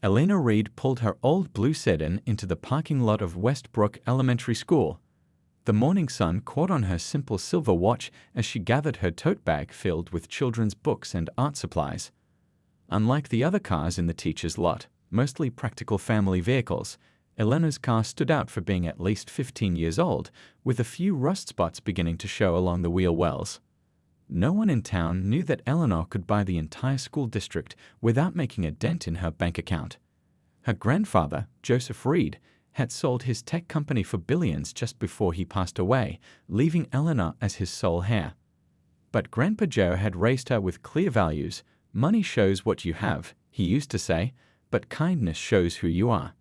Elena Reed pulled her old blue sedan into the parking lot of Westbrook Elementary School. The morning sun caught on her simple silver watch as she gathered her tote bag filled with children's books and art supplies. Unlike the other cars in the teacher's lot, mostly practical family vehicles, Elena's car stood out for being at least 15 years old, with a few rust spots beginning to show along the wheel wells. No one in town knew that Eleanor could buy the entire school district without making a dent in her bank account. Her grandfather, Joseph Reed, had sold his tech company for billions just before he passed away, leaving Eleanor as his sole heir. But Grandpa Joe had raised her with clear values. Money shows what you have, he used to say, but kindness shows who you are.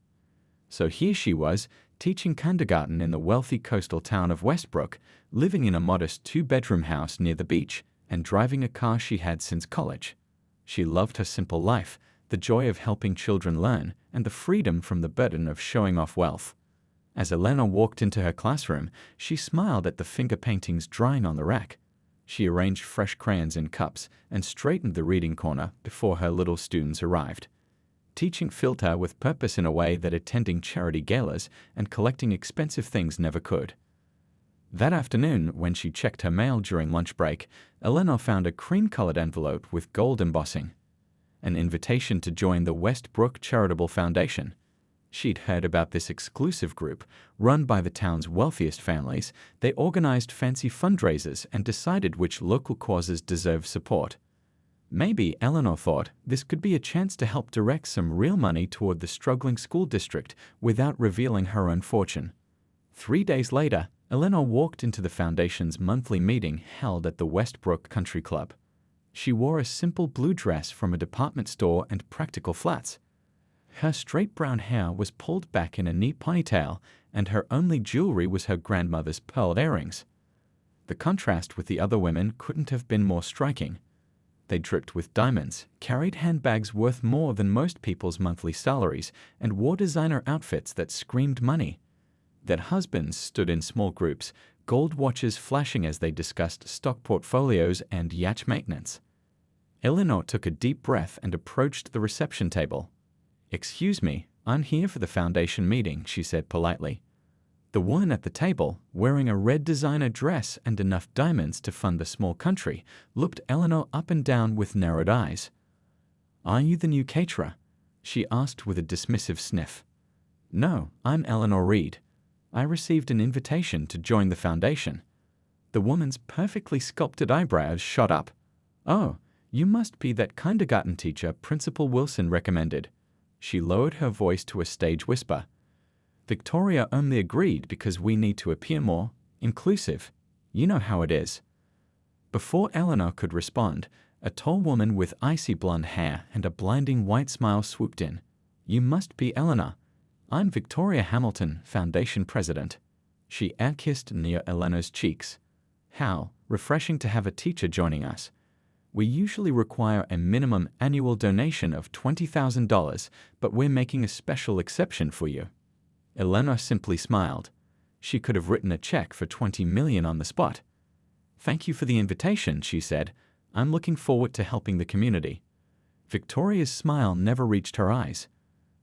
So here she was, teaching kindergarten in the wealthy coastal town of Westbrook, living in a modest two-bedroom house near the beach, and driving a car she had since college. She loved her simple life, the joy of helping children learn, and the freedom from the burden of showing off wealth. As Elena walked into her classroom, she smiled at the finger paintings drying on the rack. She arranged fresh crayons in cups and straightened the reading corner before her little students arrived. Teaching filled her with purpose in a way that attending charity galas and collecting expensive things never could. That afternoon, when she checked her mail during lunch break, Eleanor found a cream-colored envelope with gold embossing. An invitation to join the Westbrook Charitable Foundation. She'd heard about this exclusive group, run by the town's wealthiest families. They organized fancy fundraisers and decided which local causes deserved support. Maybe, Eleanor thought, this could be a chance to help direct some real money toward the struggling school district without revealing her own fortune. 3 days later, Eleanor walked into the foundation's monthly meeting held at the Westbrook Country Club. She wore a simple blue dress from a department store and practical flats. Her straight brown hair was pulled back in a neat ponytail, and her only jewelry was her grandmother's pearl earrings. The contrast with the other women couldn't have been more striking. They dripped with diamonds, carried handbags worth more than most people's monthly salaries, and wore designer outfits that screamed money. Their husbands stood in small groups, gold watches flashing as they discussed stock portfolios and yacht maintenance. Eleanor took a deep breath and approached the reception table. "Excuse me, I'm here for the foundation meeting," she said politely. The woman at the table, wearing a red designer dress and enough diamonds to fund the small country, looked Eleanor up and down with narrowed eyes. "Are you the new caterer?" she asked with a dismissive sniff. "No, I'm Eleanor Reed. I received an invitation to join the foundation." The woman's perfectly sculpted eyebrows shot up. "Oh, you must be that kindergarten teacher Principal Wilson recommended." She lowered her voice to a stage whisper. "Victoria only agreed because we need to appear more inclusive. You know how it is." Before Eleanor could respond, a tall woman with icy blonde hair and a blinding white smile swooped in. "You must be Eleanor. I'm Victoria Hamilton, Foundation President." She air-kissed near Eleanor's cheeks. "How refreshing to have a teacher joining us. We usually require a minimum annual donation of $20,000, but we're making a special exception for you." Eleanor simply smiled. She could have written a check for $20 million on the spot. "Thank you for the invitation," she said. "I'm looking forward to helping the community." Victoria's smile never reached her eyes.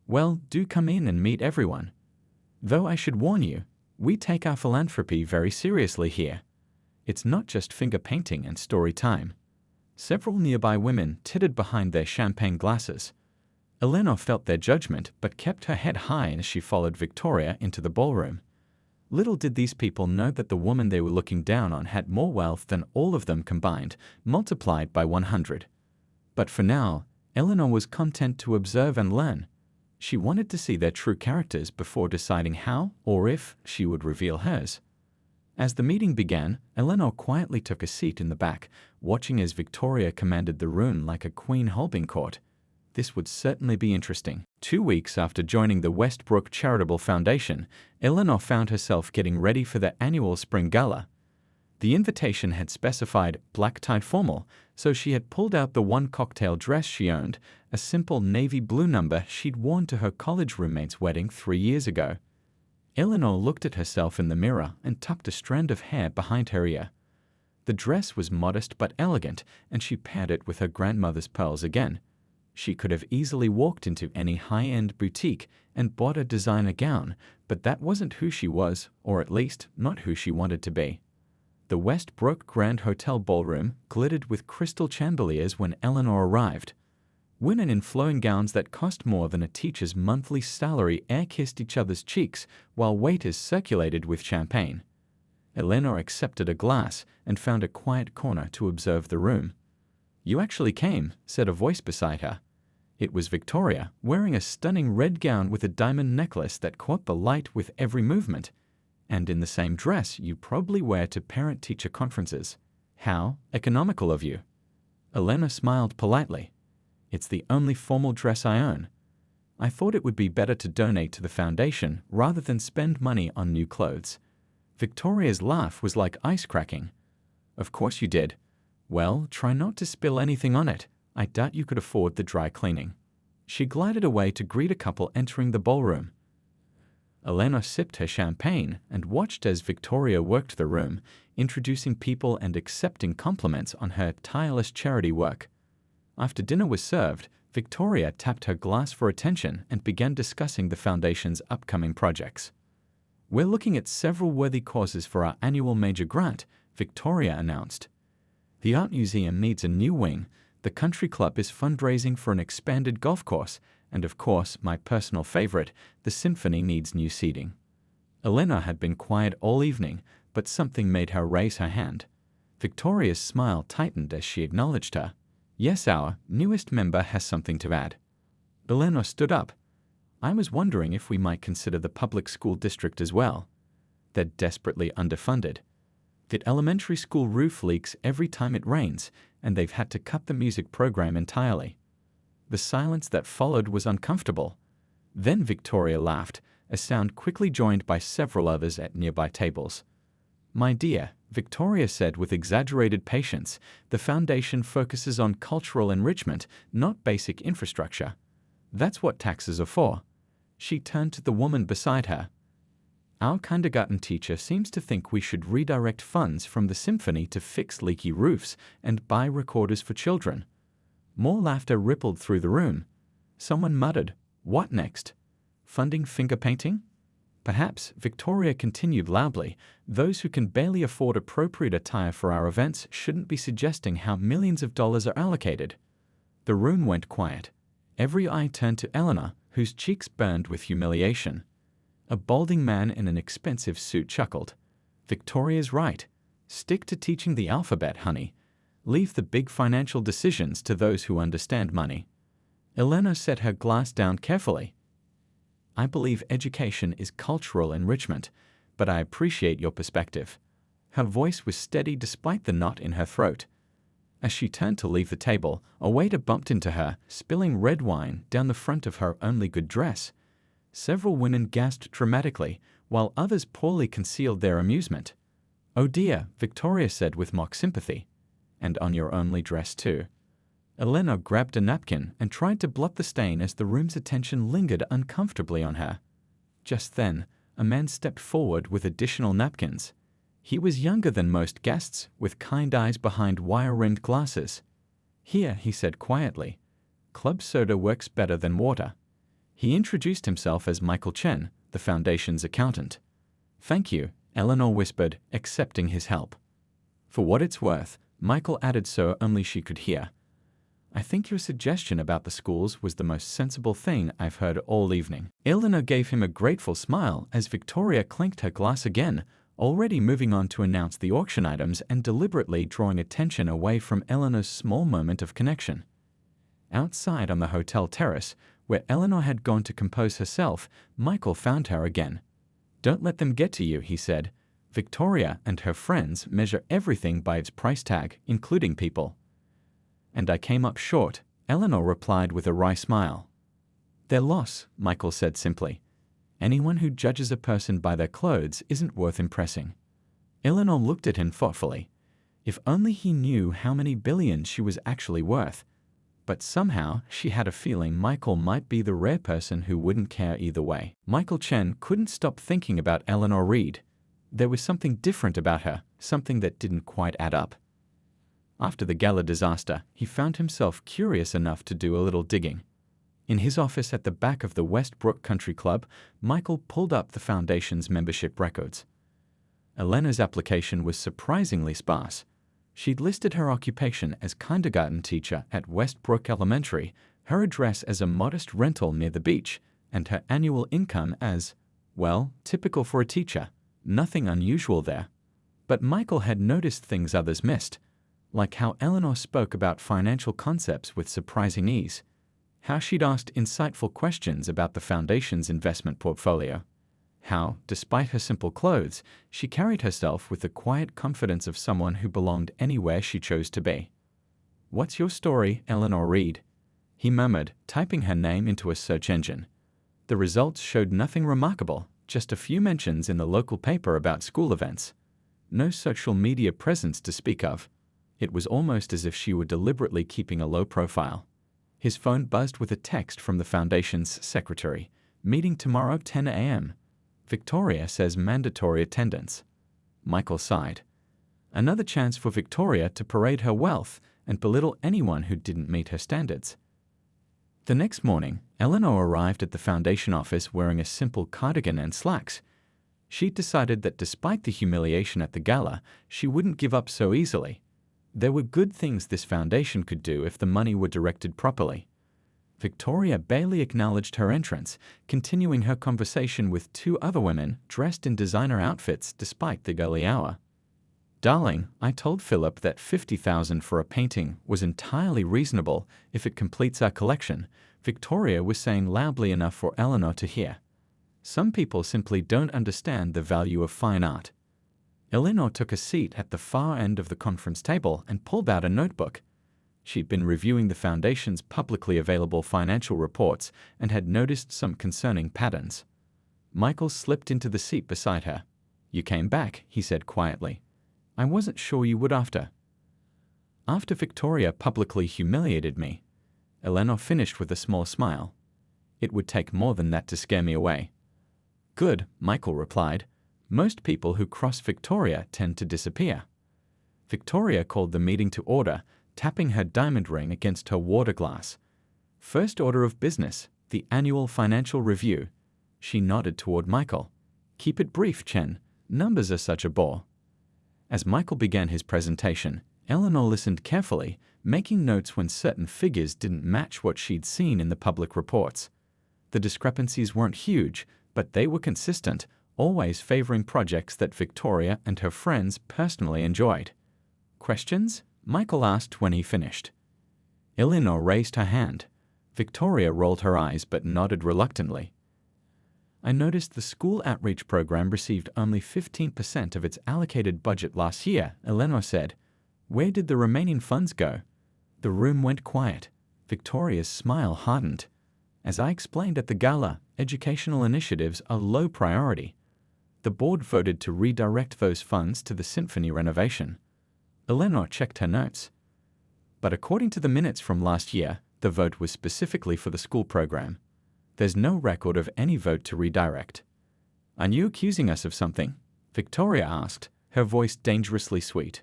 "Well, do come in and meet everyone. Though I should warn you, we take our philanthropy very seriously here. It's not just finger painting and story time." Several nearby women tittered behind their champagne glasses. Eleanor felt their judgment but kept her head high as she followed Victoria into the ballroom. Little did these people know that the woman they were looking down on had more wealth than all of them combined, multiplied by 100. But for now, Eleanor was content to observe and learn. She wanted to see their true characters before deciding how or if she would reveal hers. As the meeting began, Eleanor quietly took a seat in the back, watching as Victoria commanded the room like a queen holding court. This would certainly be interesting. 2 weeks after joining the Westbrook Charitable Foundation, Eleanor found herself getting ready for the annual spring gala. The invitation had specified black-tied formal, so she had pulled out the one cocktail dress she owned, a simple navy blue number she'd worn to her college roommate's wedding 3 years ago. Eleanor looked at herself in the mirror and tucked a strand of hair behind her ear. The dress was modest but elegant, and she paired it with her grandmother's pearls again. She could have easily walked into any high-end boutique and bought a designer gown, but that wasn't who she was, or at least not who she wanted to be. The Westbrook Grand Hotel ballroom glittered with crystal chandeliers when Eleanor arrived. Women in flowing gowns that cost more than a teacher's monthly salary air-kissed each other's cheeks while waiters circulated with champagne. Eleanor accepted a glass and found a quiet corner to observe the room. "You actually came," said a voice beside her. It was Victoria, wearing a stunning red gown with a diamond necklace that caught the light with every movement, and in the same dress you probably wear to parent-teacher conferences. "How economical of you." Eleanor smiled politely. "It's the only formal dress I own. I thought it would be better to donate to the foundation rather than spend money on new clothes." Victoria's laugh was like ice cracking. "Of course you did. Well, try not to spill anything on it. I doubt you could afford the dry cleaning." She glided away to greet a couple entering the ballroom. Eleanor sipped her champagne and watched as Victoria worked the room, introducing people and accepting compliments on her tireless charity work. After dinner was served, Victoria tapped her glass for attention and began discussing the foundation's upcoming projects. "We're looking at several worthy causes for our annual major grant," Victoria announced. "The art museum needs a new wing, the country club is fundraising for an expanded golf course, and of course, my personal favorite, the symphony needs new seating." Eleanor had been quiet all evening, but something made her raise her hand. Victoria's smile tightened as she acknowledged her. "Yes, our newest member has something to add." Eleanor stood up. "I was wondering if we might consider the public school district as well. They're desperately underfunded. The elementary school roof leaks every time it rains, and they've had to cut the music program entirely." The silence that followed was uncomfortable. Then Victoria laughed, a sound quickly joined by several others at nearby tables. "My dear," Victoria said with exaggerated patience, "the foundation focuses on cultural enrichment, not basic infrastructure. That's what taxes are for." She turned to the woman beside her. "Our kindergarten teacher seems to think we should redirect funds from the symphony to fix leaky roofs and buy recorders for children." More laughter rippled through the room. Someone muttered, "What next? Funding finger painting?" "Perhaps," Victoria continued loudly, "those who can barely afford appropriate attire for our events shouldn't be suggesting how millions of dollars are allocated." The room went quiet. Every eye turned to Eleanor, whose cheeks burned with humiliation. A balding man in an expensive suit chuckled. "Victoria's right. Stick to teaching the alphabet, honey. Leave the big financial decisions to those who understand money." Eleanor set her glass down carefully. "I believe education is cultural enrichment, but I appreciate your perspective." Her voice was steady despite the knot in her throat. As she turned to leave the table, a waiter bumped into her, spilling red wine down the front of her only good dress. Several women gasped dramatically, while others poorly concealed their amusement. "Oh dear," Victoria said with mock sympathy. "And on your only dress too." Eleanor grabbed a napkin and tried to blot the stain as the room's attention lingered uncomfortably on her. Just then, a man stepped forward with additional napkins. He was younger than most guests, with kind eyes behind wire-rimmed glasses. "Here," he said quietly. "Club soda works better than water." He introduced himself as Michael Chen, the foundation's accountant. "Thank you," Eleanor whispered, accepting his help. For what it's worth, Michael added so only she could hear. "I think your suggestion about the schools was the most sensible thing I've heard all evening." Eleanor gave him a grateful smile as Victoria clinked her glass again, already moving on to announce the auction items and deliberately drawing attention away from Eleanor's small moment of connection. Outside on the hotel terrace, where Eleanor had gone to compose herself, Michael found her again. "Don't let them get to you," he said. "Victoria and her friends measure everything by its price tag, including people." "And I came up short," Eleanor replied with a wry smile. "Their loss," Michael said simply. "Anyone who judges a person by their clothes isn't worth impressing." Eleanor looked at him thoughtfully. If only he knew how many billions she was actually worth. But somehow, she had a feeling Michael might be the rare person who wouldn't care either way. Michael Chen couldn't stop thinking about Eleanor Reed. There was something different about her, something that didn't quite add up. After the gala disaster, he found himself curious enough to do a little digging. In his office at the back of the Westbrook Country Club, Michael pulled up the foundation's membership records. Elena's application was surprisingly sparse. She'd listed her occupation as kindergarten teacher at Westbrook Elementary, her address as a modest rental near the beach, and her annual income as, well, typical for a teacher. Nothing unusual there. But Michael had noticed things others missed, like how Eleanor spoke about financial concepts with surprising ease, how she'd asked insightful questions about the foundation's investment portfolio, how, despite her simple clothes, she carried herself with the quiet confidence of someone who belonged anywhere she chose to be. "What's your story, Eleanor Reed?" he murmured, typing her name into a search engine. The results showed nothing remarkable, just a few mentions in the local paper about school events. No social media presence to speak of. It was almost as if she were deliberately keeping a low profile. His phone buzzed with a text from the foundation's secretary. "Meeting tomorrow 10 a.m. Victoria says mandatory attendance." Michael sighed. Another chance for Victoria to parade her wealth and belittle anyone who didn't meet her standards. The next morning, Eleanor arrived at the foundation office wearing a simple cardigan and slacks. She'd decided that despite the humiliation at the gala, she wouldn't give up so easily. There were good things this foundation could do if the money were directed properly. Victoria barely acknowledged her entrance, continuing her conversation with two other women dressed in designer outfits despite the early hour. "Darling, I told Philip that $50,000 for a painting was entirely reasonable if it completes our collection," Victoria was saying loudly enough for Eleanor to hear. "Some people simply don't understand the value of fine art." Eleanor took a seat at the far end of the conference table and pulled out a notebook. She'd been reviewing the foundation's publicly available financial reports and had noticed some concerning patterns. Michael slipped into the seat beside her. "You came back," he said quietly. "I wasn't sure you would after Victoria publicly humiliated me." Eleanor finished with a small smile. "It would take more than that to scare me away." "Good," Michael replied. "Most people who cross Victoria tend to disappear." Victoria called the meeting to order, tapping her diamond ring against her water glass. "First order of business, the annual financial review." She nodded toward Michael. "Keep it brief, Chen. Numbers are such a bore." As Michael began his presentation, Eleanor listened carefully, making notes when certain figures didn't match what she'd seen in the public reports. The discrepancies weren't huge, but they were consistent, always favoring projects that Victoria and her friends personally enjoyed. "Questions?" Michael asked when he finished. Eleanor raised her hand. Victoria rolled her eyes but nodded reluctantly. "I noticed the school outreach program received only 15% of its allocated budget last year," Eleanor said. "Where did the remaining funds go?" The room went quiet. Victoria's smile hardened. "As I explained at the gala, educational initiatives are low priority. The board voted to redirect those funds to the symphony renovation." Eleanor checked her notes. "But according to the minutes from last year, the vote was specifically for the school program. There's no record of any vote to redirect." "Are you accusing us of something?" Victoria asked, her voice dangerously sweet.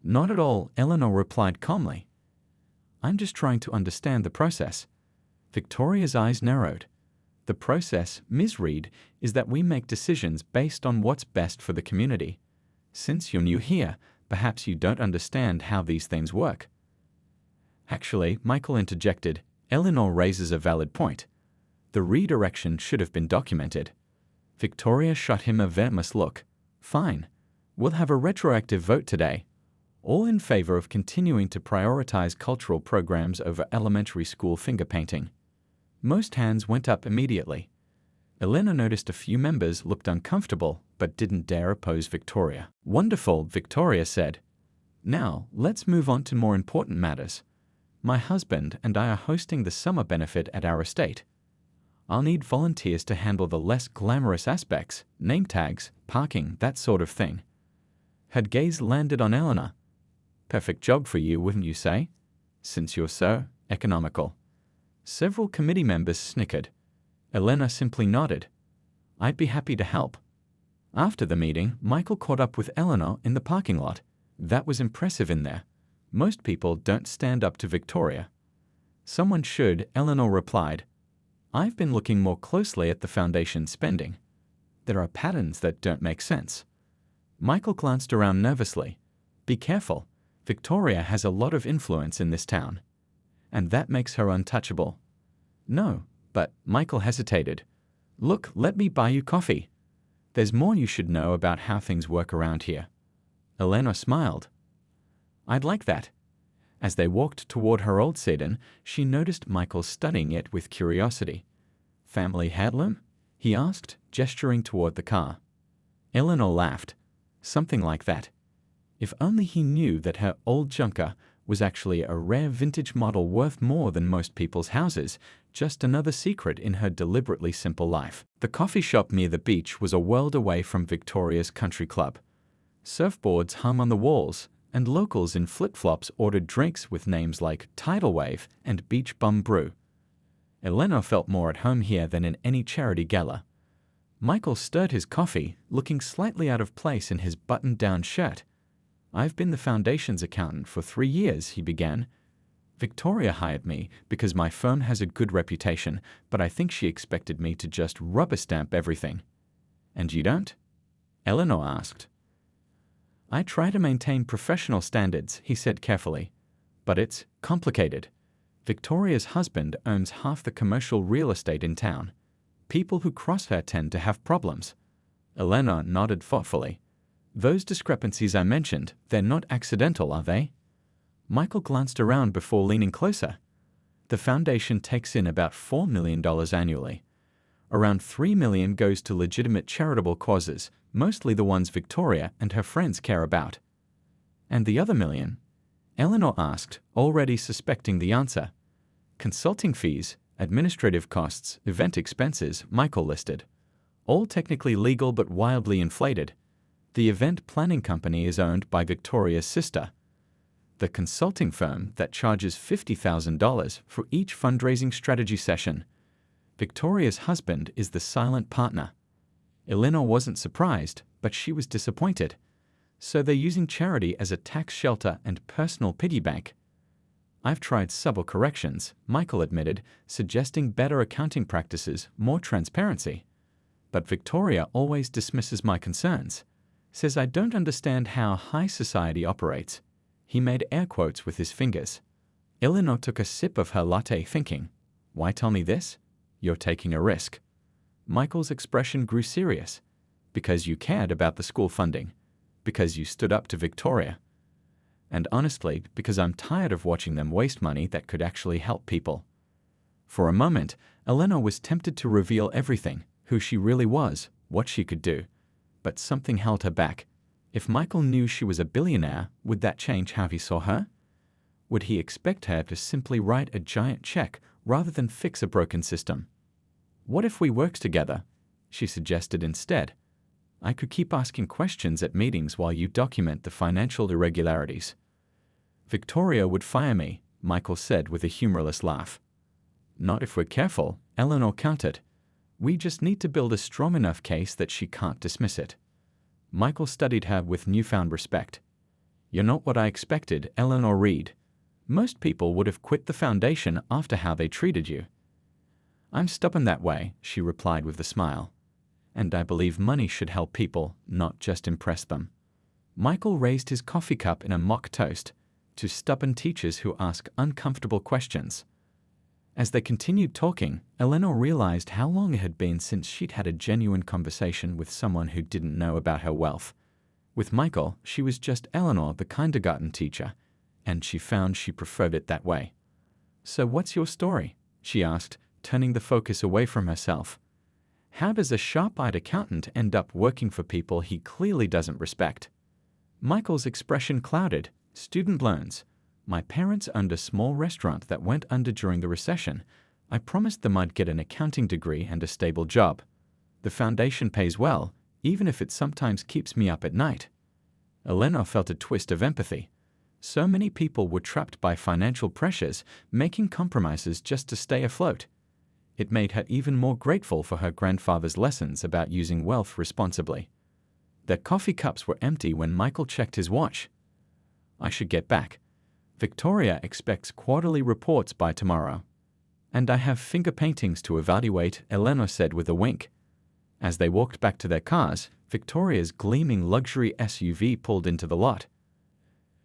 "Not at all," Eleanor replied calmly. "I'm just trying to understand the process." Victoria's eyes narrowed. "The process, Ms. Reed, is that we make decisions based on what's best for the community. Since you're new here, perhaps you don't understand how these things work." "Actually," Michael interjected, "Eleanor raises a valid point. The redirection should have been documented." Victoria shot him a venomous look. "Fine. We'll have a retroactive vote today. All in favor of continuing to prioritize cultural programs over elementary school finger painting." Most hands went up immediately. Eleanor noticed a few members looked uncomfortable but didn't dare oppose Victoria. "Wonderful," Victoria said. "Now, let's move on to more important matters. My husband and I are hosting the summer benefit at our estate. I'll need volunteers to handle the less glamorous aspects, name tags, parking, that sort of thing." Her gaze landed on Eleanor. "Perfect job for you, wouldn't you say? Since you're so economical." Several committee members snickered. Eleanor simply nodded. "I'd be happy to help." After the meeting, Michael caught up with Eleanor in the parking lot. "That was impressive in there. Most people don't stand up to Victoria. Someone should, Eleanor replied. I've been looking more closely at the foundation's spending. There are patterns that don't make sense. Michael glanced around nervously. Be careful. Victoria has a lot of influence in this town. And that makes her untouchable. No, but Michael hesitated. Look, let me buy you coffee. There's more you should know about how things work around here. Eleanor smiled. I'd like that. As they walked toward her old sedan, she noticed Michael studying it with curiosity. Family heirloom? He asked, gesturing toward the car. Eleanor laughed. Something like that. If only he knew that her old junker was actually a rare vintage model worth more than most people's houses, just another secret in her deliberately simple life. The coffee shop near the beach was a world away from Victoria's country club. Surfboards hung on the walls, and locals in flip-flops ordered drinks with names like Tidal Wave and Beach Bum Brew. Eleanor felt more at home here than in any charity gala. Michael stirred his coffee, looking slightly out of place in his buttoned-down shirt. I've been the foundation's accountant for 3 years, he began. Victoria hired me because my firm has a good reputation, but I think she expected me to just rubber stamp everything. And you don't? Eleanor asked. I try to maintain professional standards, he said carefully. But it's complicated. Victoria's husband owns half the commercial real estate in town. People who cross her tend to have problems. Eleanor nodded thoughtfully. Those discrepancies I mentioned, they're not accidental, are they? Michael glanced around before leaning closer. The foundation takes in about $4 million annually. Around $3 million goes to legitimate charitable causes, mostly the ones Victoria and her friends care about. And the other $1 million? Eleanor asked, already suspecting the answer. Consulting fees, administrative costs, event expenses, Michael listed. All technically legal but wildly inflated. The event planning company is owned by Victoria's sister. The consulting firm that charges $50,000 for each fundraising strategy session. Victoria's husband is the silent partner. Eleanor wasn't surprised, but she was disappointed. So they're using charity as a tax shelter and personal piggy bank. I've tried subtle corrections, Michael admitted, suggesting better accounting practices, more transparency. But Victoria always dismisses my concerns. Says I don't understand how high society operates. He made air quotes with his fingers. Eleanor took a sip of her latte, thinking, why tell me this? You're taking a risk. Michael's expression grew serious. Because you cared about the school funding. Because you stood up to Victoria. And honestly, because I'm tired of watching them waste money that could actually help people. For a moment, Eleanor was tempted to reveal everything, who she really was, what she could do. But something held her back. If Michael knew she was a billionaire, would that change how he saw her? Would he expect her to simply write a giant check rather than fix a broken system? What if we worked together? She suggested instead. I could keep asking questions at meetings while you document the financial irregularities. Victoria would fire me, Michael said with a humorless laugh. Not if we're careful, Eleanor countered. We just need to build a strong enough case that she can't dismiss it. Michael studied her with newfound respect. You're not what I expected, Eleanor Reed. Most people would have quit the foundation after how they treated you. I'm stubborn that way, she replied with a smile. And I believe money should help people, not just impress them. Michael raised his coffee cup in a mock toast to stubborn teachers who ask uncomfortable questions. As they continued talking, Eleanor realized how long it had been since she'd had a genuine conversation with someone who didn't know about her wealth. With Michael, she was just Eleanor, the kindergarten teacher, and she found she preferred it that way. So what's your story? She asked, turning the focus away from herself. How does a sharp-eyed accountant end up working for people he clearly doesn't respect? Michael's expression clouded. Student loans. My parents owned a small restaurant that went under during the recession. I promised them I'd get an accounting degree and a stable job. The foundation pays well, even if it sometimes keeps me up at night. Eleanor felt a twist of empathy. So many people were trapped by financial pressures, making compromises just to stay afloat. It made her even more grateful for her grandfather's lessons about using wealth responsibly. Their coffee cups were empty when Michael checked his watch. I should get back. Victoria expects quarterly reports by tomorrow. And I have finger paintings to evaluate, Elena said with a wink. As they walked back to their cars, Victoria's gleaming luxury SUV pulled into the lot.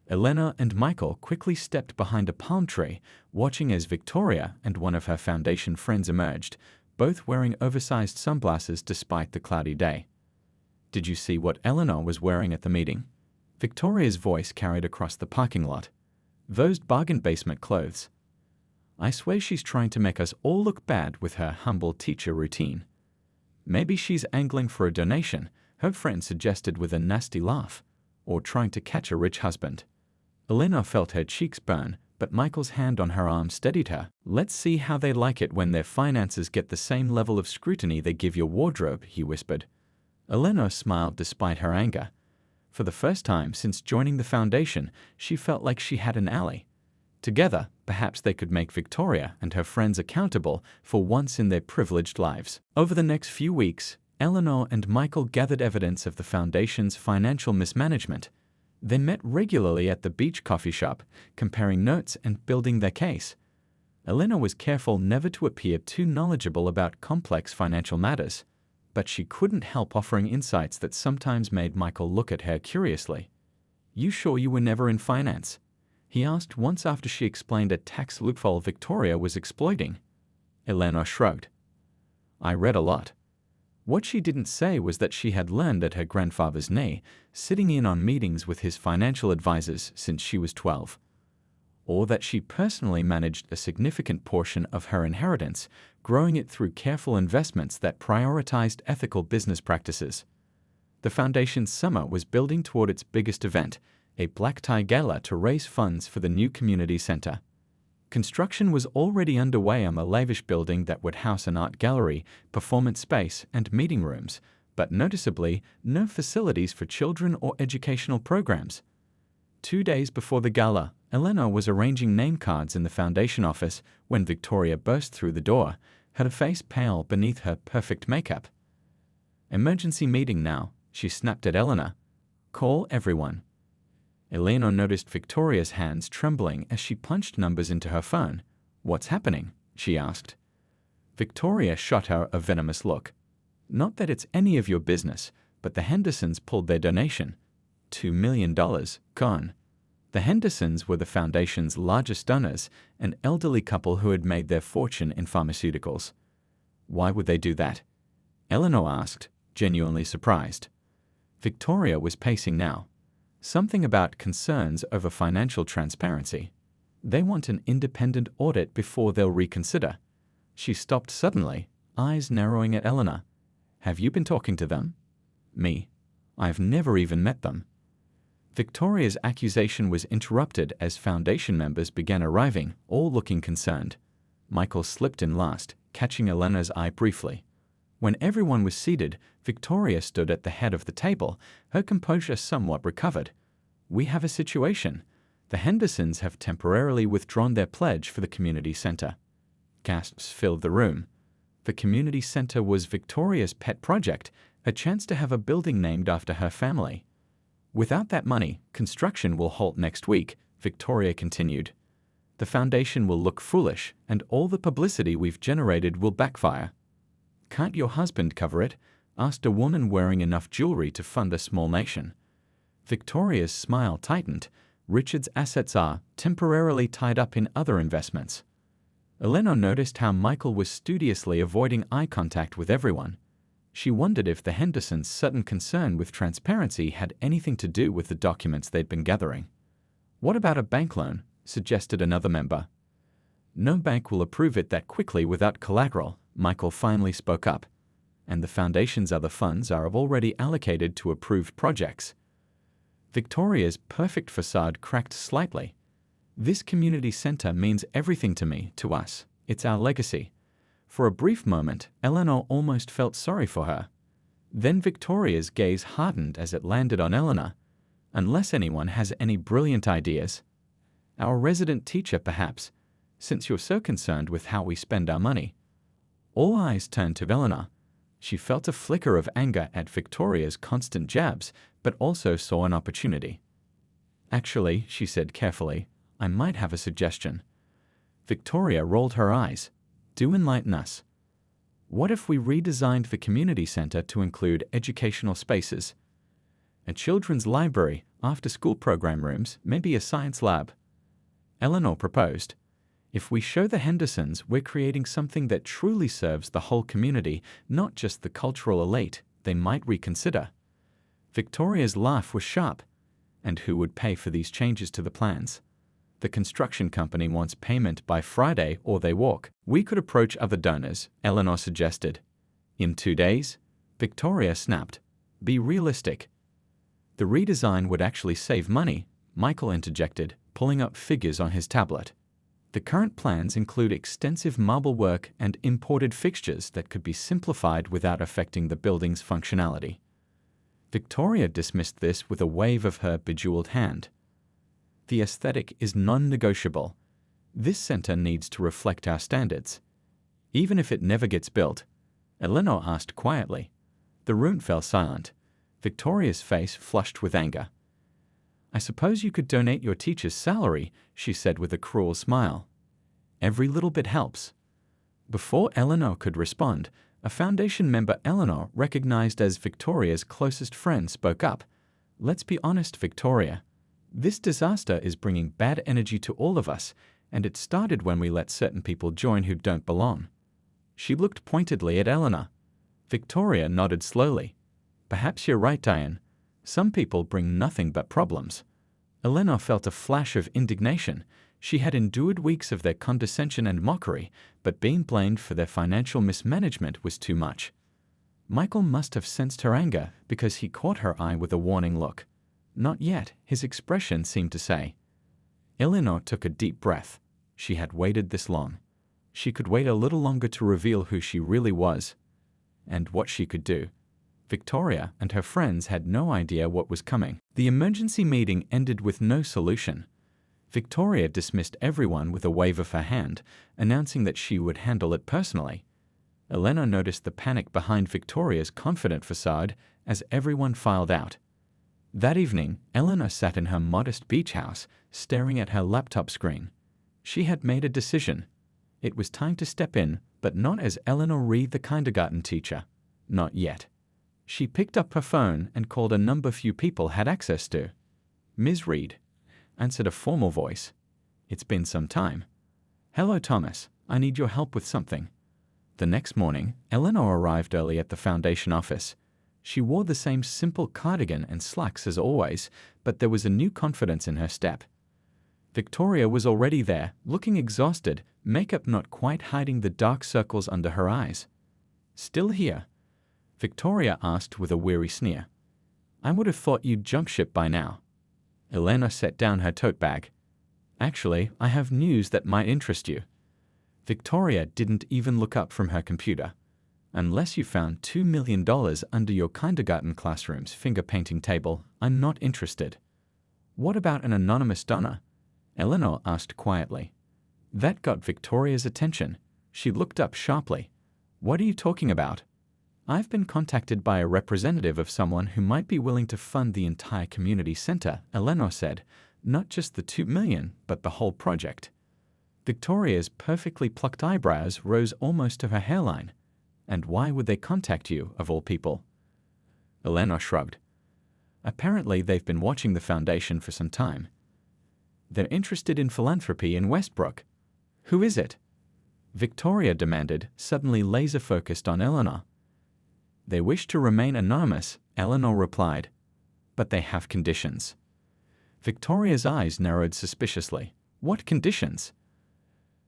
Elena and Michael quickly stepped behind a palm tree, watching as Victoria and one of her foundation friends emerged, both wearing oversized sunglasses despite the cloudy day. Did you see what Eleanor was wearing at the meeting? Victoria's voice carried across the parking lot. Those bargain basement clothes. I swear she's trying to make us all look bad with her humble teacher routine. Maybe she's angling for a donation, her friend suggested with a nasty laugh, or trying to catch a rich husband. Elena felt her cheeks burn, but Michael's hand on her arm steadied her. Let's see how they like it when their finances get the same level of scrutiny they give your wardrobe, he whispered. Elena smiled despite her anger. For the first time since joining the foundation, she felt like she had an ally. Together, perhaps they could make Victoria and her friends accountable for once in their privileged lives. Over the next few weeks, Eleanor and Michael gathered evidence of the foundation's financial mismanagement. They met regularly at the beach coffee shop, comparing notes and building their case. Elena was careful never to appear too knowledgeable about complex financial matters, but she couldn't help offering insights that sometimes made Michael look at her curiously. "You sure you were never in finance?" he asked once after she explained a tax loophole Victoria was exploiting. Elena shrugged. "I read a lot." What she didn't say was that she had learned at her grandfather's knee, sitting in on meetings with his financial advisors since she was 12. Or that she personally managed a significant portion of her inheritance, growing it through careful investments that prioritized ethical business practices. The foundation's summer was building toward its biggest event, a black tie gala to raise funds for the new community center. Construction was already underway on the lavish building that would house an art gallery, performance space, and meeting rooms, but noticeably no facilities for children or educational programs. 2 days before the gala, Elena was arranging name cards in the foundation office when Victoria burst through the door, her face pale beneath her perfect makeup. "Emergency meeting now," she snapped at Elena. "Call everyone." Elena noticed Victoria's hands trembling as she punched numbers into her phone. "What's happening?" she asked. Victoria shot her a venomous look. "Not that it's any of your business, but the Hendersons pulled their donation. $2 million gone." The Hendersons were the foundation's largest donors, an elderly couple who had made their fortune in pharmaceuticals. "Why would they do that?" Eleanor asked, genuinely surprised. Victoria was pacing now. Something about concerns over financial transparency. They want an independent audit before they'll reconsider. She stopped suddenly, eyes narrowing at Eleanor. "Have you been talking to them?" "Me? I've never even met them." Victoria's accusation was interrupted as foundation members began arriving, all looking concerned. Michael slipped in last, catching Elena's eye briefly. When everyone was seated, Victoria stood at the head of the table, her composure somewhat recovered. "We have a situation. The Hendersons have temporarily withdrawn their pledge for the community center." Gasps filled the room. The community center was Victoria's pet project, a chance to have a building named after her family. "Without that money, construction will halt next week," Victoria continued. "The foundation will look foolish, and all the publicity we've generated will backfire." "Can't your husband cover it?" asked a woman wearing enough jewelry to fund a small nation. Victoria's smile tightened. "Richard's assets are temporarily tied up in other investments." Elena noticed how Michael was studiously avoiding eye contact with everyone. She wondered if the Hendersons' sudden concern with transparency had anything to do with the documents they'd been gathering. "What about a bank loan?" suggested another member. "No bank will approve it that quickly without collateral," Michael finally spoke up. "And the foundation's other funds are already allocated to approved projects." Victoria's perfect facade cracked slightly. "This community center means everything to me, to us. It's our legacy." For a brief moment, Eleanor almost felt sorry for her. Then Victoria's gaze hardened as it landed on Eleanor. "Unless anyone has any brilliant ideas." "Our resident teacher, perhaps, since you're so concerned with how we spend our money." All eyes turned to Eleanor. She felt a flicker of anger at Victoria's constant jabs, but also saw an opportunity. "Actually," she said carefully, I might have a suggestion. Victoria rolled her eyes. Do enlighten us. What if we redesigned the community center to include educational spaces? A children's library, after-school program rooms, maybe a science lab. Eleanor proposed. If we show the Hendersons we're creating something that truly serves the whole community, not just the cultural elite, they might reconsider. Victoria's laugh was sharp. And who would pay for these changes to the plans? The construction company wants payment by Friday or they walk. We could approach other donors, Eleanor suggested. In 2 days? Victoria snapped. Be realistic. The redesign would actually save money, Michael interjected, pulling up figures on his tablet. The current plans include extensive marble work and imported fixtures that could be simplified without affecting the building's functionality. Victoria dismissed this with a wave of her bejeweled hand. The aesthetic is non-negotiable. This center needs to reflect our standards. Even if it never gets built, Eleanor asked quietly. The room fell silent. Victoria's face flushed with anger. I suppose you could donate your teacher's salary, she said with a cruel smile. Every little bit helps. Before Eleanor could respond, a Foundation member Eleanor, recognized as Victoria's closest friend, spoke up. Let's be honest, Victoria. This disaster is bringing bad energy to all of us, and it started when we let certain people join who don't belong. She looked pointedly at Eleanor. Victoria nodded slowly. Perhaps you're right, Diane. Some people bring nothing but problems. Eleanor felt a flash of indignation. She had endured weeks of their condescension and mockery, but being blamed for their financial mismanagement was too much. Michael must have sensed her anger because he caught her eye with a warning look. Not yet, his expression seemed to say. Eleanor took a deep breath. She had waited this long. She could wait a little longer to reveal who she really was and what she could do. Victoria and her friends had no idea what was coming. The emergency meeting ended with no solution. Victoria dismissed everyone with a wave of her hand, announcing that she would handle it personally. Eleanor noticed the panic behind Victoria's confident facade as everyone filed out. That evening, Eleanor sat in her modest beach house, staring at her laptop screen. She had made a decision. It was time to step in, but not as Eleanor Reed, the kindergarten teacher. Not yet. She picked up her phone and called a number few people had access to. Ms. Reed, answered a formal voice. It's been some time. Hello, Thomas. I need your help with something. The next morning, Eleanor arrived early at the Foundation office. She wore the same simple cardigan and slacks as always, but there was a new confidence in her step. Victoria was already there, looking exhausted, makeup not quite hiding the dark circles under her eyes. Still here? Victoria asked with a weary sneer. I would have thought you'd jump ship by now. Eleanor set down her tote bag. Actually, I have news that might interest you. Victoria didn't even look up from her computer. Unless you found $2 million under your kindergarten classroom's finger painting table, I'm not interested. What about an anonymous donor? Eleanor asked quietly. That got Victoria's attention. She looked up sharply. What are you talking about? I've been contacted by a representative of someone who might be willing to fund the entire community center, Eleanor said. Not just the $2 million, but the whole project. Victoria's perfectly plucked eyebrows rose almost to her hairline. And why would they contact you, of all people? Eleanor shrugged. Apparently they've been watching the Foundation for some time. They're interested in philanthropy in Westbrook. Who is it? Victoria demanded, suddenly laser-focused on Eleanor. They wish to remain anonymous, Eleanor replied. But they have conditions. Victoria's eyes narrowed suspiciously. What conditions?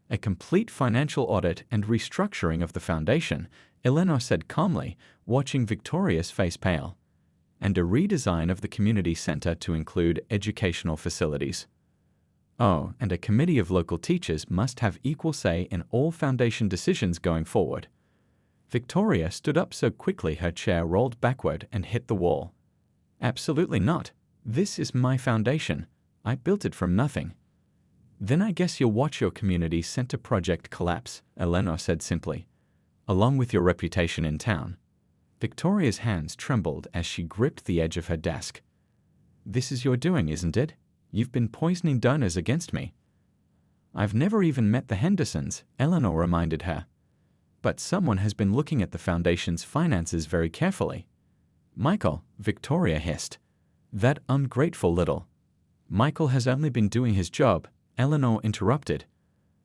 A complete financial audit and restructuring of the Foundation, Eleanor said calmly, watching Victoria's face pale. And a redesign of the community center to include educational facilities. Oh, and a committee of local teachers must have equal say in all Foundation decisions going forward. Victoria stood up so quickly her chair rolled backward and hit the wall. Absolutely not. This is my Foundation. I built it from nothing. Then I guess you'll watch your community center project collapse, Eleanor said simply, along with your reputation in town. Victoria's hands trembled as she gripped the edge of her desk. This is your doing, isn't it? You've been poisoning donors against me. I've never even met the Hendersons, Eleanor reminded her. But someone has been looking at the foundation's finances very carefully. Michael, Victoria hissed. That ungrateful little. Michael has only been doing his job, Eleanor interrupted.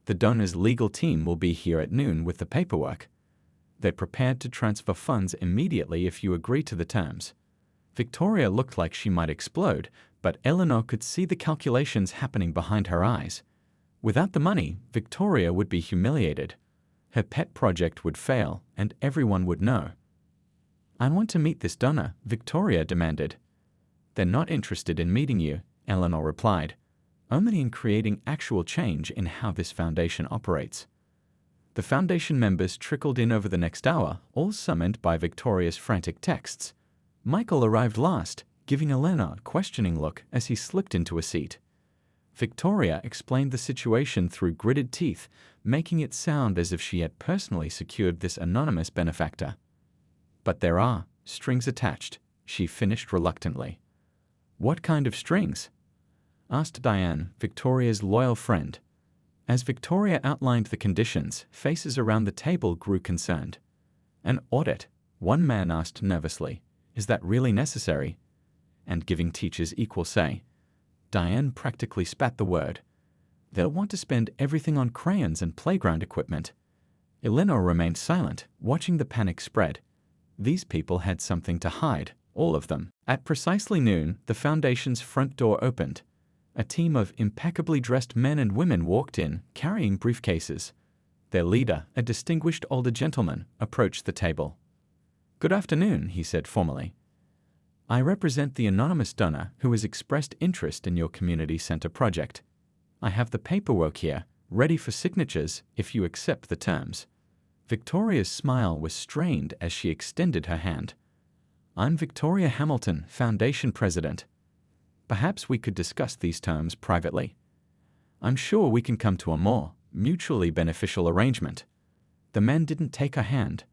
The donor's legal team will be here at noon with the paperwork. They're prepared to transfer funds immediately if you agree to the terms. Victoria looked like she might explode, but Eleanor could see the calculations happening behind her eyes. Without the money, Victoria would be humiliated. Her pet project would fail, and everyone would know. I want to meet this donor, Victoria demanded. They're not interested in meeting you, Eleanor replied, only in creating actual change in how this foundation operates. The foundation members trickled in over the next hour, all summoned by Victoria's frantic texts. Michael arrived last, giving Eleanor a questioning look as he slipped into a seat. Victoria explained the situation through gritted teeth, making it sound as if she had personally secured this anonymous benefactor. But there are strings attached, she finished reluctantly. What kind of strings? Asked Diane, Victoria's loyal friend. As Victoria outlined the conditions, faces around the table grew concerned. An audit, one man asked nervously. Is that really necessary? And giving teachers equal say. Diane practically spat the word. They'll want to spend everything on crayons and playground equipment. Eleanor remained silent, watching the panic spread. These people had something to hide, all of them. At precisely noon, the foundation's front door opened. A team of impeccably dressed men and women walked in, carrying briefcases. Their leader, a distinguished older gentleman, approached the table. Good afternoon, he said formally. I represent the anonymous donor who has expressed interest in your community center project. I have the paperwork here, ready for signatures if you accept the terms. Victoria's smile was strained as she extended her hand. I'm Victoria Hamilton, Foundation President. Perhaps we could discuss these terms privately. I'm sure we can come to a more mutually beneficial arrangement. The man didn't take her hand.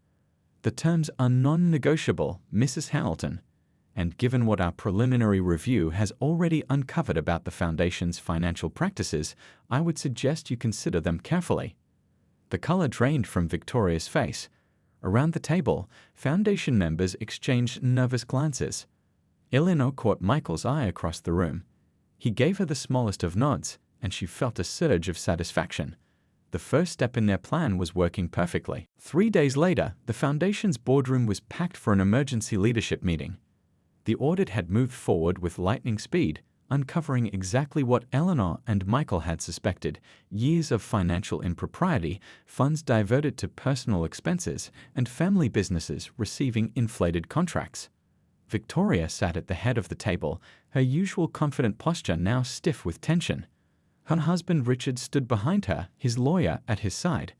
The terms are non-negotiable, Mrs. Hamilton, and given what our preliminary review has already uncovered about the Foundation's financial practices, I would suggest you consider them carefully. The color drained from Victoria's face. Around the table, Foundation members exchanged nervous glances. Eleanor caught Michael's eye across the room. He gave her the smallest of nods, and she felt a surge of satisfaction. The first step in their plan was working perfectly. 3 days later, the Foundation's boardroom was packed for an emergency leadership meeting. The audit had moved forward with lightning speed, uncovering exactly what Eleanor and Michael had suspected: years of financial impropriety, funds diverted to personal expenses, and family businesses receiving inflated contracts. Victoria sat at the head of the table, her usual confident posture now stiff with tension. Her husband Richard stood behind her, his lawyer at his side.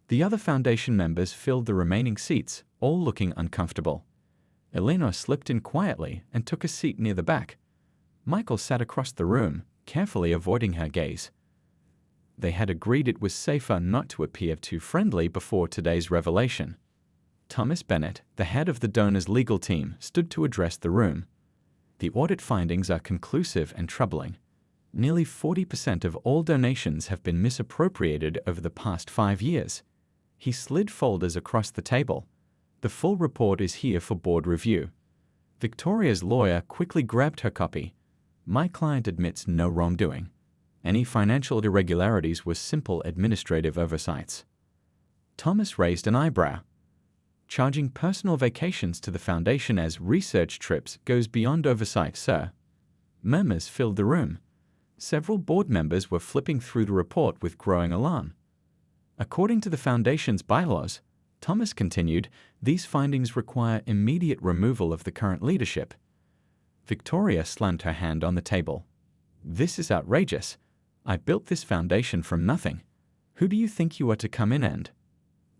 The other Foundation members filled the remaining seats, all looking uncomfortable. Eleanor slipped in quietly and took a seat near the back. Michael sat across the room, carefully avoiding her gaze. They had agreed it was safer not to appear too friendly before today's revelation. Thomas Bennett, the head of the donor's legal team, stood to address the room. The audit findings are conclusive and troubling. Nearly 40% of all donations have been misappropriated over the past 5 years. He slid folders across the table. The full report is here for board review. Victoria's lawyer quickly grabbed her copy. My client admits no wrongdoing. Any financial irregularities were simple administrative oversights. Thomas raised an eyebrow. Charging personal vacations to the Foundation as research trips goes beyond oversight, sir. Murmurs filled the room. Several board members were flipping through the report with growing alarm. According to the Foundation's bylaws, Thomas continued, these findings require immediate removal of the current leadership. Victoria slammed her hand on the table. This is outrageous. I built this foundation from nothing. Who do you think you are to come in and?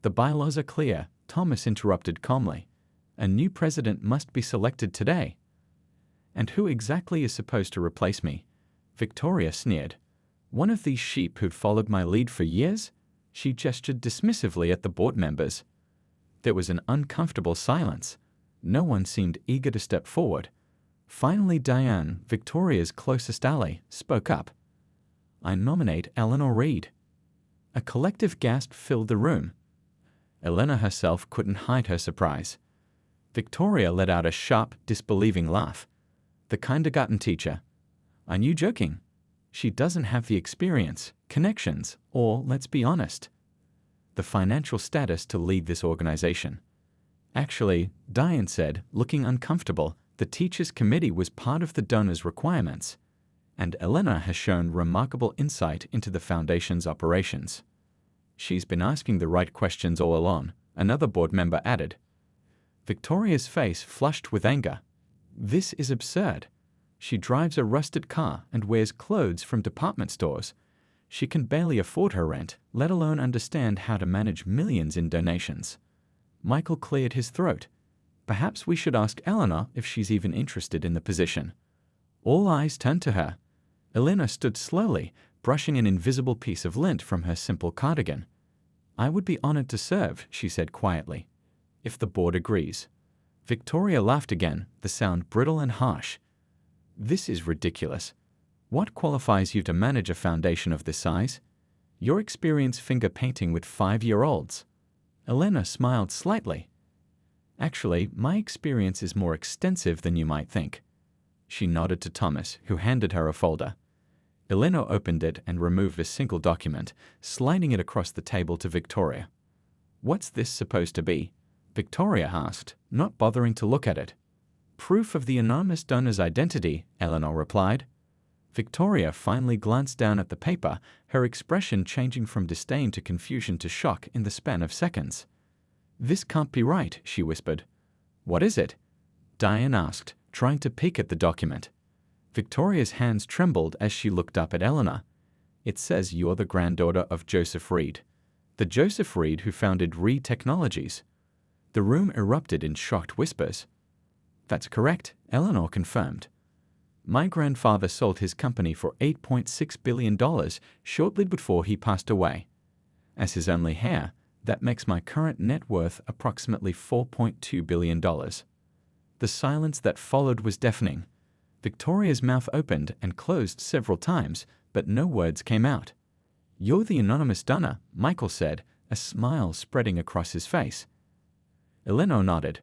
The bylaws are clear, Thomas interrupted calmly. A new president must be selected today. And who exactly is supposed to replace me? Victoria sneered. One of these sheep who'd followed my lead for years? She gestured dismissively at the board members. There was an uncomfortable silence. No one seemed eager to step forward. Finally, Diane, Victoria's closest ally, spoke up. I nominate Eleanor Reed. A collective gasp filled the room. Elena herself couldn't hide her surprise. Victoria let out a sharp, disbelieving laugh. The kindergarten teacher. Aren't you joking? She doesn't have the experience, connections, or, let's be honest, the financial status to lead this organization. Actually, Diane said, looking uncomfortable, the teachers' committee was part of the donors' requirements, and Elena has shown remarkable insight into the foundation's operations. She's been asking the right questions all along, another board member added. Victoria's face flushed with anger. This is absurd. She drives a rusted car and wears clothes from department stores. She can barely afford her rent, let alone understand how to manage millions in donations. Michael cleared his throat. Perhaps we should ask Eleanor if she's even interested in the position. All eyes turned to her. Elena stood slowly, brushing an invisible piece of lint from her simple cardigan. I would be honored to serve, she said quietly, if the board agrees. Victoria laughed again, the sound brittle and harsh. This is ridiculous. What qualifies you to manage a foundation of this size? Your experience finger painting with 5-year-olds. Elena smiled slightly. Actually, my experience is more extensive than you might think. She nodded to Thomas, who handed her a folder. Elena opened it and removed a single document, sliding it across the table to Victoria. What's this supposed to be? Victoria asked, not bothering to look at it. Proof of the anonymous donor's identity, Eleanor replied. Victoria finally glanced down at the paper, her expression changing from disdain to confusion to shock in the span of seconds. This can't be right, she whispered. What is it? Diane asked, trying to peek at the document. Victoria's hands trembled as she looked up at Eleanor. It says you're the granddaughter of Joseph Reed. The Joseph Reed who founded Reed Technologies. The room erupted in shocked whispers. That's correct, Eleanor confirmed. My grandfather sold his company for $8.6 billion shortly before he passed away. As his only heir, that makes my current net worth approximately $4.2 billion. The silence that followed was deafening. Victoria's mouth opened and closed several times, but no words came out. You're the anonymous donor, Michael said, a smile spreading across his face. Eleanor nodded.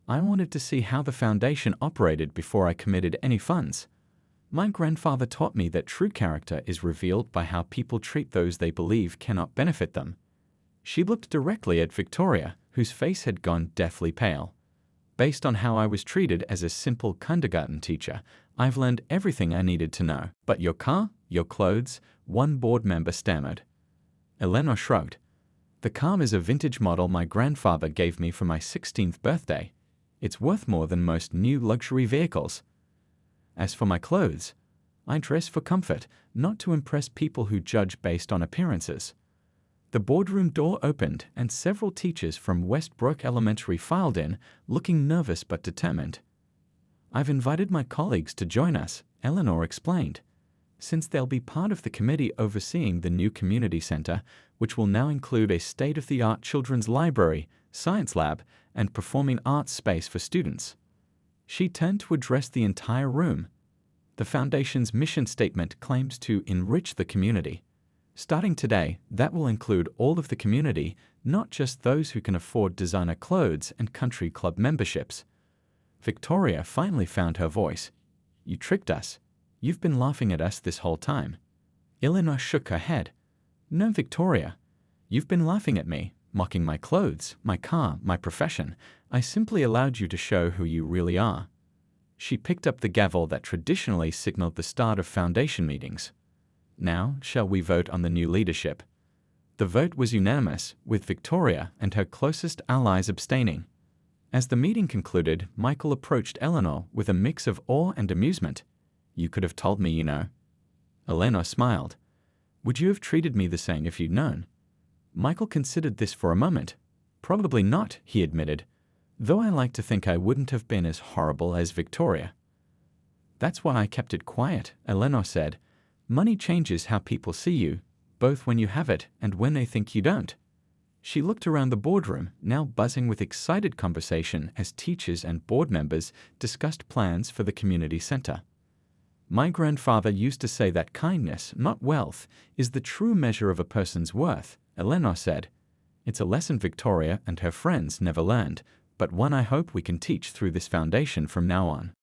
I wanted to see how the foundation operated before I committed any funds. My grandfather taught me that true character is revealed by how people treat those they believe cannot benefit them. She looked directly at Victoria, whose face had gone deathly pale. Based on how I was treated as a simple kindergarten teacher, I've learned everything I needed to know. But your car, your clothes, one board member stammered. Eleanor shrugged. The car is a vintage model my grandfather gave me for my 16th birthday. It's worth more than most new luxury vehicles. As for my clothes, I dress for comfort, not to impress people who judge based on appearances. The boardroom door opened and several teachers from Westbrook Elementary filed in, looking nervous but determined. I've invited my colleagues to join us, Eleanor explained, since they'll be part of the committee overseeing the new community center, which will now include a state-of-the-art children's library, science lab, and performing arts space for students. She turned to address the entire room. The Foundation's mission statement claims to enrich the community. Starting today, that will include all of the community, not just those who can afford designer clothes and country club memberships. Victoria finally found her voice. You tricked us. You've been laughing at us this whole time. Eleanor shook her head. No, Victoria. You've been laughing at me, mocking my clothes, my car, my profession. I simply allowed you to show who you really are. She picked up the gavel that traditionally signaled the start of foundation meetings. Now, shall we vote on the new leadership? The vote was unanimous, with Victoria and her closest allies abstaining. As the meeting concluded, Michael approached Eleanor with a mix of awe and amusement. You could have told me, you know. Eleanor smiled. Would you have treated me the same if you'd known? Michael considered this for a moment. Probably not, he admitted, though I like to think I wouldn't have been as horrible as Victoria. That's why I kept it quiet, Eleanor said. Money changes how people see you, both when you have it and when they think you don't. She looked around the boardroom, now buzzing with excited conversation as teachers and board members discussed plans for the community center. My grandfather used to say that kindness, not wealth, is the true measure of a person's worth, Eleanor said. It's a lesson Victoria and her friends never learned, but one I hope we can teach through this foundation from now on.